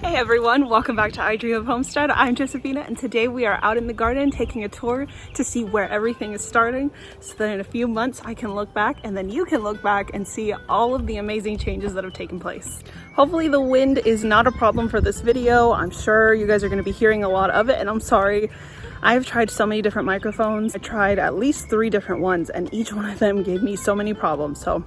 Hey everyone, welcome back to I Dream of Homestead. I'm Josephina and today we are out in the garden taking a tour to see where everything is starting so that in a few months I can look back and then you can look back and see all of the amazing changes that have taken place. Hopefully the wind is not a problem for this video. I'm sure you guys are going to be hearing a lot of it and I'm sorry. I've tried so many different microphones. I tried at least 3 different ones and each one of them gave me so many problems. So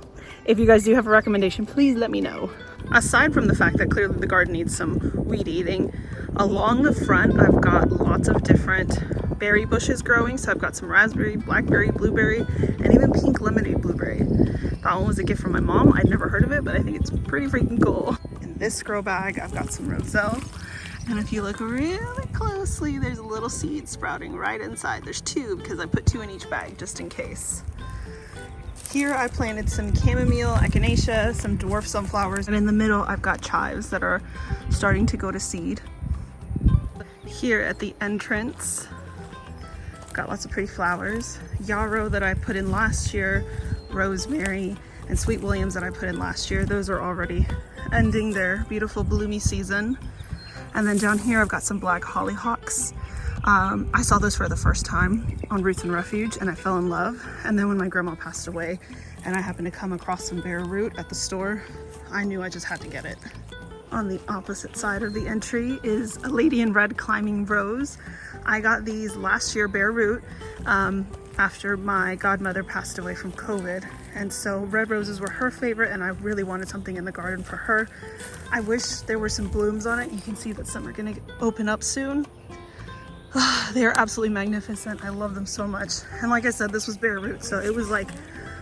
if you guys do have a recommendation, please let me know. Aside from the fact that clearly the garden needs some weed eating, along the front I've got lots of different berry bushes growing. So I've got some raspberry, blackberry, blueberry, and even pink lemonade blueberry. That one was a gift from my mom. I'd never heard of it, but I think it's pretty freaking cool. In this grow bag, I've got some roselle. And if you look really closely, there's a little seed sprouting right inside. There's 2 because I put 2 in each bag just in case. Here I planted some chamomile, echinacea, some dwarf sunflowers, and in the middle I've got chives that are starting to go to seed. Here at the entrance, I've got lots of pretty flowers. Yarrow that I put in last year, rosemary, and sweet williams that I put in last year. Those are already ending their beautiful bloomy season. And then down here I've got some black hollyhocks. I saw those for the first time on Roots and Refuge and I fell in love. And then when my grandma passed away and I happened to come across some bare root at the store, I knew I just had to get it. On the opposite side of the entry is a lady in red climbing rose. I got these last year bare root after my godmother passed away from COVID. And so red roses were her favorite and I really wanted something in the garden for her. I wish there were some blooms on it. You can see that some are gonna open up soon. They are absolutely magnificent. I love them so much. And like I said, this was bare root, so it was like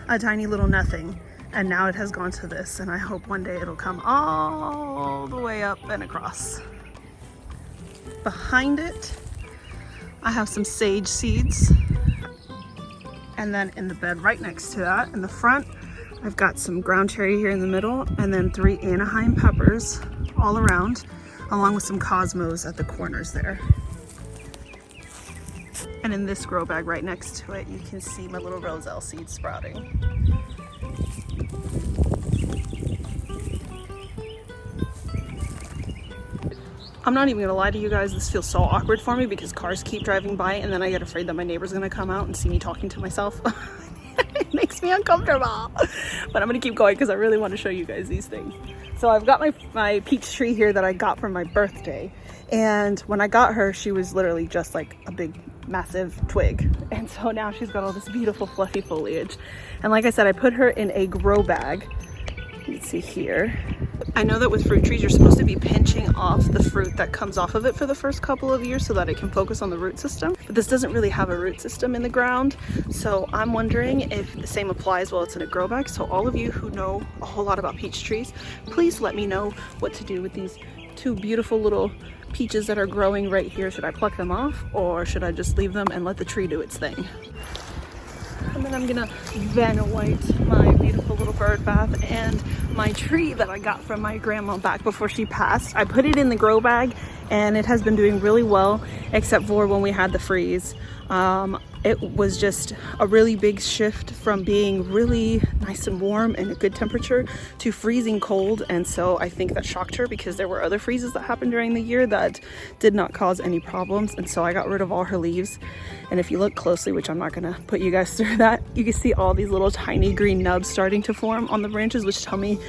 a tiny little nothing. And now it has gone to this, and I hope one day it'll come all the way up and across. Behind it, I have some sage seeds. And then in the bed right next to that, in the front, I've got some ground cherry here in the middle, and then 3 Anaheim peppers all around, along with some cosmos at the corners there. And in this grow bag right next to it, you can see my little roselle seeds sprouting. I'm not even gonna lie to you guys, this feels so awkward for me because cars keep driving by and then I get afraid that my neighbor's gonna come out and see me talking to myself. It makes me uncomfortable. But I'm gonna keep going because I really want to show you guys these things. So I've got my peach tree here that I got for my birthday. And when I got her, she was literally just like a big massive twig, and so now she's got all this beautiful fluffy foliage. And like I said, I put her in a grow bag. You can see here. I know that with fruit trees you're supposed to be pinching off the fruit that comes off of it for the first couple of years so that it can focus on the root system, but this doesn't really have a root system in the ground, so I'm wondering if the same applies while it's in a grow bag. So all of you who know a whole lot about peach trees, please let me know what to do with these 2 beautiful little peaches that are growing right here. Should I pluck them off or should I just leave them and let the tree do its thing? And then I'm gonna Vanna White my beautiful little bird bath and my tree that I got from my grandma back before she passed. I put it in the grow bag and it has been doing really well, except for when we had the freeze. It was just a really big shift from being really nice and warm and a good temperature to freezing cold, and so I think that shocked her because there were other freezes that happened during the year that did not cause any problems, and so I got rid of all her leaves. And if you look closely, which I'm not gonna put you guys through that, you can see all these little tiny green nubs starting to form on the branches, which tell me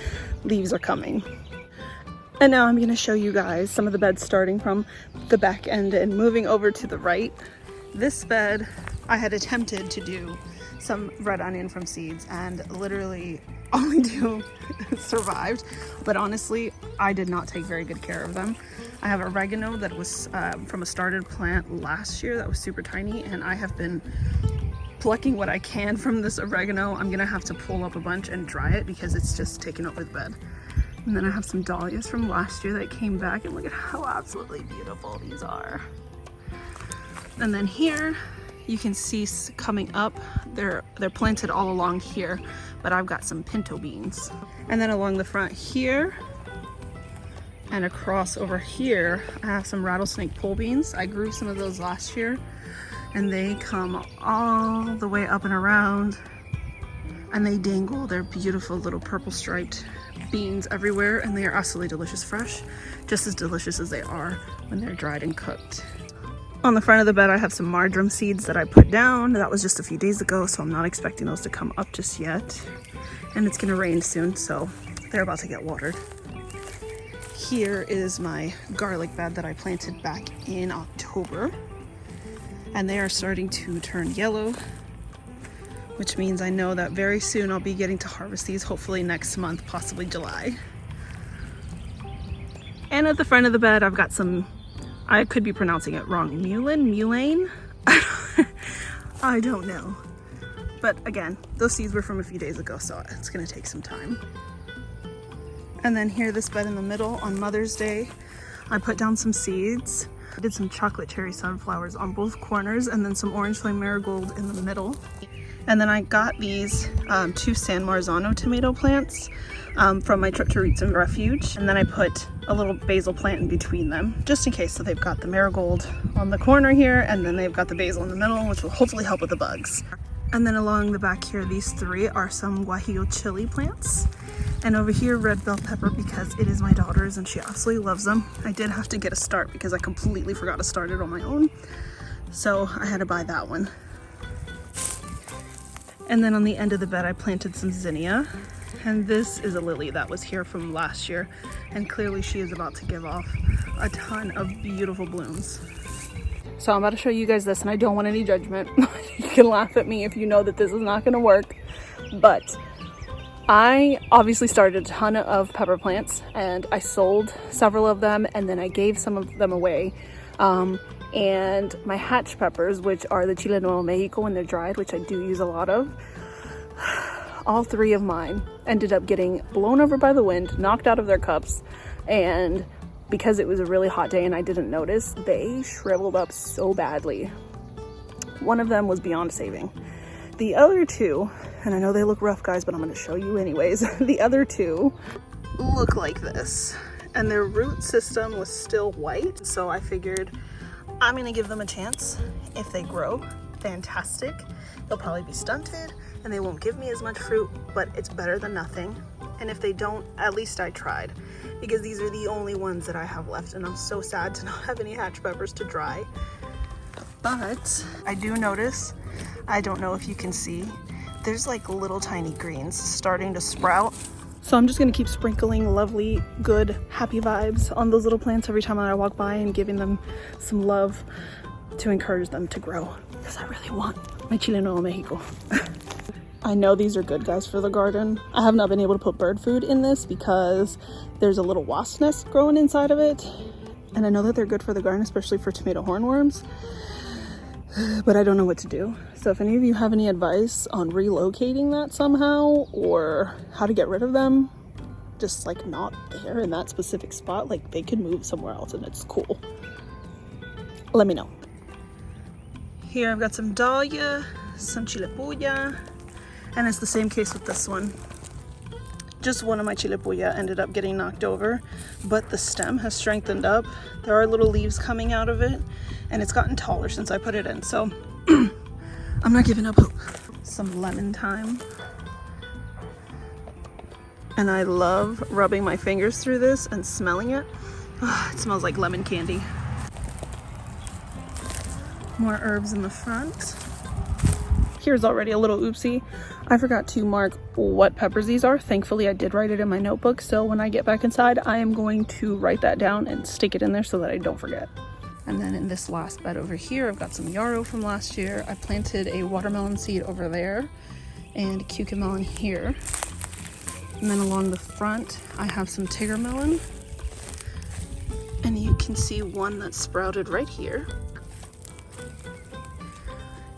leaves are coming. And now I'm gonna show you guys some of the beds starting from the back end and moving over to the right. This bed, I had attempted to do some red onion from seeds and literally only 2 survived, but honestly, I did not take very good care of them. I have oregano that was from a started plant last year that was super tiny, and I have been plucking what I can from this oregano. I'm gonna have to pull up a bunch and dry it because it's just taken over the bed. And then I have some dahlias from last year that came back, and look at how absolutely beautiful these are. And then here you can see coming up, they're planted all along here, but I've got some pinto beans. And then along the front here and across over here, I have some rattlesnake pole beans. I grew some of those last year and they come all the way up and around and they dangle. They're beautiful little purple striped beans everywhere, and they are absolutely delicious fresh, just as delicious as they are when they're dried and cooked. On the front of the bed, I have some marjoram seeds that I put down. That was just a few days ago, so I'm not expecting those to come up just yet. And it's gonna rain soon, so they're about to get watered. Here is my garlic bed that I planted back in October. And they are starting to turn yellow, which means I know that very soon I'll be getting to harvest these, hopefully next month, possibly July. And at the front of the bed, I've got some, I could be pronouncing it wrong, mullein? I don't know. But again, those seeds were from a few days ago, so it's gonna take some time. And then here, this bed in the middle, on Mother's Day, I put down some seeds. I did some chocolate cherry sunflowers on both corners, and then some orange flame marigold in the middle. And then I got these 2 San Marzano tomato plants from my trip to Roots and Refuge. And then I put a little basil plant in between them, just in case. So they've got the marigold on the corner here, and then they've got the basil in the middle, which will hopefully help with the bugs. And then along the back here, these 3 are some guajillo chili plants. And over here, red bell pepper, because it is my daughter's and she absolutely loves them. I did have to get a start because I completely forgot to start it on my own. So I had to buy that one. And then on the end of the bed, I planted some zinnia. And this is a lily that was here from last year. And clearly she is about to give off a ton of beautiful blooms. So I'm about to show you guys this, and I don't want any judgment. You can laugh at me if you know that this is not gonna work. But I obviously started a ton of pepper plants, and I sold several of them, and then I gave some of them away. And my hatch peppers, which are the Chile Nuevo Mexico when they're dried, which I do use a lot of, all 3 of mine ended up getting blown over by the wind, knocked out of their cups, and because it was a really hot day and I didn't notice, they shriveled up so badly. One of them was beyond saving. The other 2, and I know they look rough, guys, but I'm gonna show you anyways. The other 2 look like this, and their root system was still white, so I figured I'm gonna give them a chance. If they grow, fantastic. They'll probably be stunted and they won't give me as much fruit, but it's better than nothing. And if they don't, at least I tried, because these are the only ones that I have left, and I'm so sad to not have any hatch peppers to dry. But I do notice, I don't know if you can see, there's like little tiny greens starting to sprout. So I'm just gonna keep sprinkling lovely, good, happy vibes on those little plants every time I walk by, and giving them some love to encourage them to grow, because I really want my Chile Nuevo Mexico. I know these are good, guys, for the garden. I have not been able to put bird food in this because there's a little wasp nest growing inside of it. And I know that they're good for the garden, especially for tomato hornworms, but I don't know what to do. So if any of you have any advice on relocating that somehow, or how to get rid of them, just like not there in that specific spot, like they could move somewhere else and it's cool, let me know. Here I've got some dahlia, some chilepuya, and it's the same case with this one. Just one of my chilepuya ended up getting knocked over, but the stem has strengthened up. There are little leaves coming out of it, and it's gotten taller since I put it in, so I'm not giving up hope. Some lemon thyme. And I love rubbing my fingers through this and smelling it. Oh, it smells like lemon candy. More herbs in the front. Here's already a little oopsie. I forgot to mark what peppers these are. Thankfully, I did write it in my notebook, so when I get back inside, I am going to write that down and stick it in there so that I don't forget. And then in this last bed over here, I've got some yarrow from last year. I planted a watermelon seed over there and a cucumber here. And then along the front, I have some tiger melon. And you can see one that sprouted right here.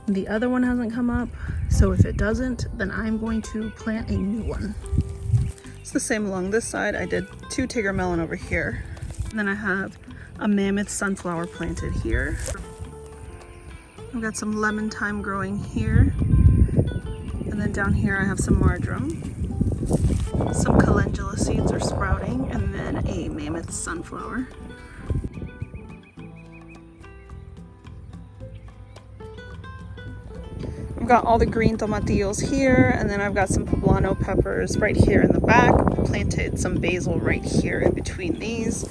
The other one hasn't come up, so if it doesn't, then I'm going to plant a new one. It's the same along this side. I did 2 tiger melon over here. And then I have a mammoth sunflower planted here. I've got some lemon thyme growing here. And then down here I have some marjoram. Some calendula seeds are sprouting, and then a mammoth sunflower. I've got all the green tomatillos here, and then I've got some poblano peppers right here in the back. Planted some basil right here in between these,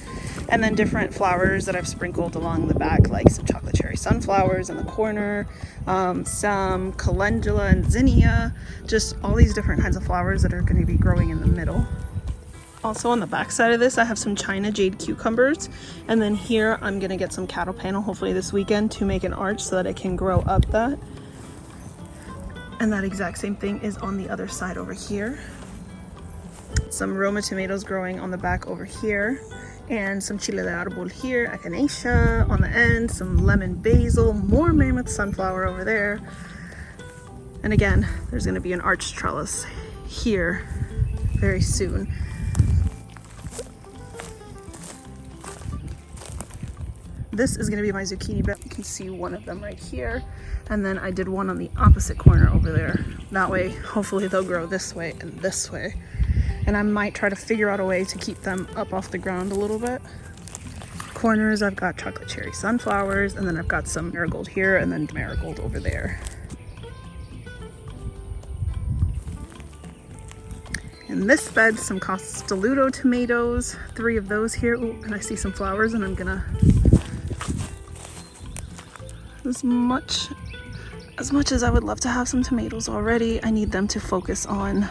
and then different flowers that I've sprinkled along the back, like some chocolate cherry sunflowers in the corner, some calendula and zinnia, just all these different kinds of flowers that are going to be growing in the middle. Also on the back side of this, I have some China jade cucumbers, and then here I'm going to get some cattle panel hopefully this weekend to make an arch so that I can grow up that. And that exact same thing is on the other side over here. Some Roma tomatoes growing on the back over here, and some chile de árbol here, echinacea on the end, some lemon basil, more mammoth sunflower over there. And again, there's going to be an arch trellis here very soon. This is going to be my zucchini bed. You can see one of them right here. And then I did one on the opposite corner over there. That way, hopefully they'll grow this way and this way. And I might try to figure out a way to keep them up off the ground a little bit. Corners, I've got chocolate cherry sunflowers, and then I've got some marigold here and then marigold over there. In this bed, some Castelluto tomatoes, 3 of those here. Ooh, and I see some flowers, and I'm gonna, as much as I would love to have some tomatoes already, I need them to focus on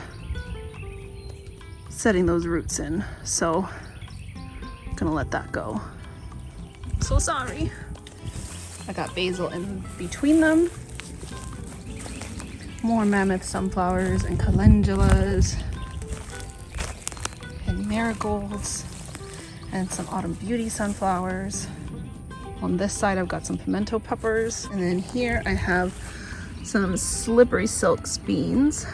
setting those roots in. So I'm gonna let that go. So sorry. I got basil in between them. More mammoth sunflowers and calendulas and marigolds and some autumn beauty sunflowers. On this side, I've got some pimento peppers. And then here I have some slippery silks beans,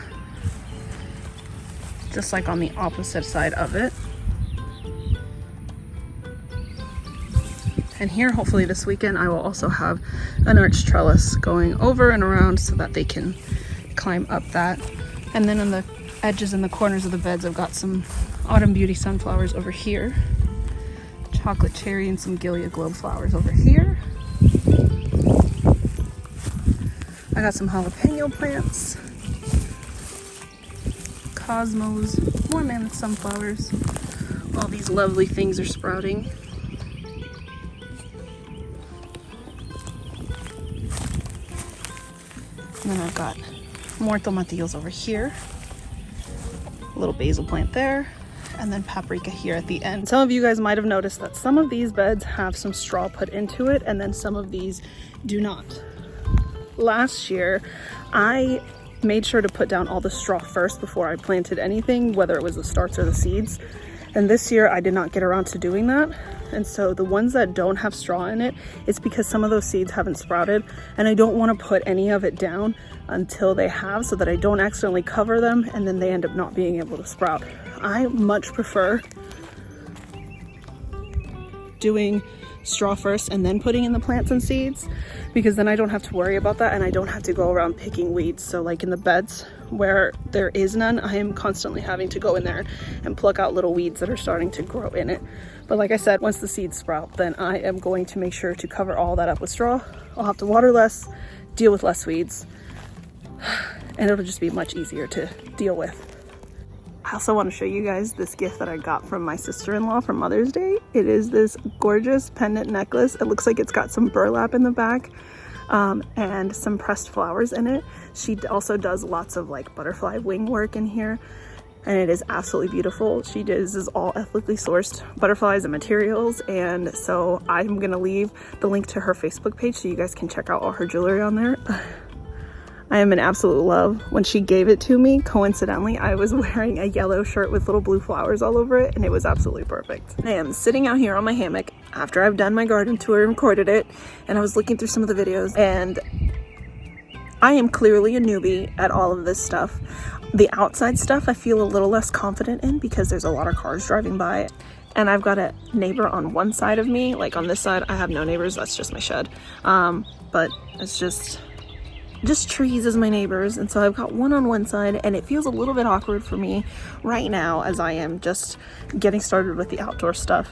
just like on the opposite side of it. And here, hopefully this weekend, I will also have an arch trellis going over and around so that they can climb up that. And then on the edges and the corners of the beds, I've got some autumn beauty sunflowers over here, chocolate cherry and some Gilead globe flowers over here. I got some jalapeno plants, cosmos, more mammoth sunflowers. All these lovely things are sprouting. And then I've got more tomatillos over here, a little basil plant there, and then paprika here at the end. Some of you guys might have noticed that some of these beds have some straw put into it, and then some of these do not. Last year, I made sure to put down all the straw first before I planted anything, whether it was the starts or the seeds. And this year I did not get around to doing that. And so the ones that don't have straw in it, it's because some of those seeds haven't sprouted, and I don't want to put any of it down until they have, so that I don't accidentally cover them and then they end up not being able to sprout. I much prefer doing straw first and then putting in the plants and seeds, because then I don't have to worry about that and I don't have to go around picking weeds. So like in the beds where there is none, I am constantly having to go in there and pluck out little weeds that are starting to grow in it. But like I said, once the seeds sprout, then I am going to make sure to cover all that up with straw. I'll have to water less, deal with less weeds, and it'll just be much easier to deal with. I also want to show you guys this gift that I got from my sister-in-law for Mother's Day. It is this gorgeous pendant necklace. It looks like it's got some burlap in the back and some pressed flowers in it. She also does lots of like butterfly wing work in here, and it is absolutely beautiful. She does all ethically sourced butterflies and materials, and so I'm gonna leave the link to her Facebook page so you guys can check out all her jewelry on there. I am in absolute love. When she gave it to me, coincidentally, I was wearing a yellow shirt with little blue flowers all over it, and it was absolutely perfect. I am sitting out here on my hammock after I've done my garden tour and recorded it, and I was looking through some of the videos, and I am clearly a newbie at all of this stuff. The outside stuff I feel a little less confident in because there's a lot of cars driving by, and I've got a neighbor on one side of me. Like on this side, I have no neighbors, that's just my shed. But it's just trees as my neighbors, and so I've got one on one side, and it feels a little bit awkward for me right now as I am just getting started with the outdoor stuff.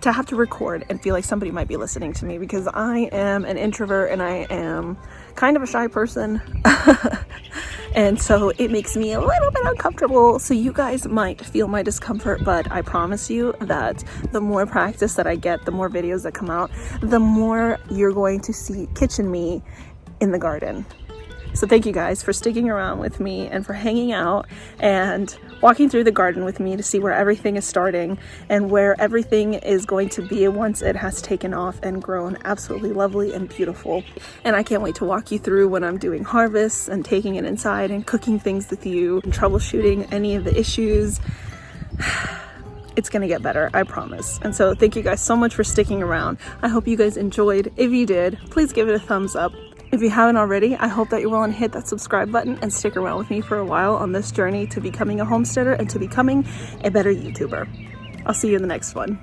to have to record and feel like somebody might be listening to me, because I am an introvert and I am kind of a shy person. And so it makes me a little bit uncomfortable. So you guys might feel my discomfort, but I promise you that the more practice that I get, the more videos that come out, the more you're going to see kitchen me in the garden. So thank you guys for sticking around with me and for hanging out and walking through the garden with me to see where everything is starting and where everything is going to be once it has taken off and grown absolutely lovely and beautiful. And I can't wait to walk you through when I'm doing harvests and taking it inside and cooking things with you and troubleshooting any of the issues. It's gonna get better, I promise. And so thank you guys so much for sticking around. I hope you guys enjoyed. If you did, please give it a thumbs up. If you haven't already, I hope that you're willing to hit that subscribe button and stick around with me for a while on this journey to becoming a homesteader and to becoming a better YouTuber. I'll see you in the next one.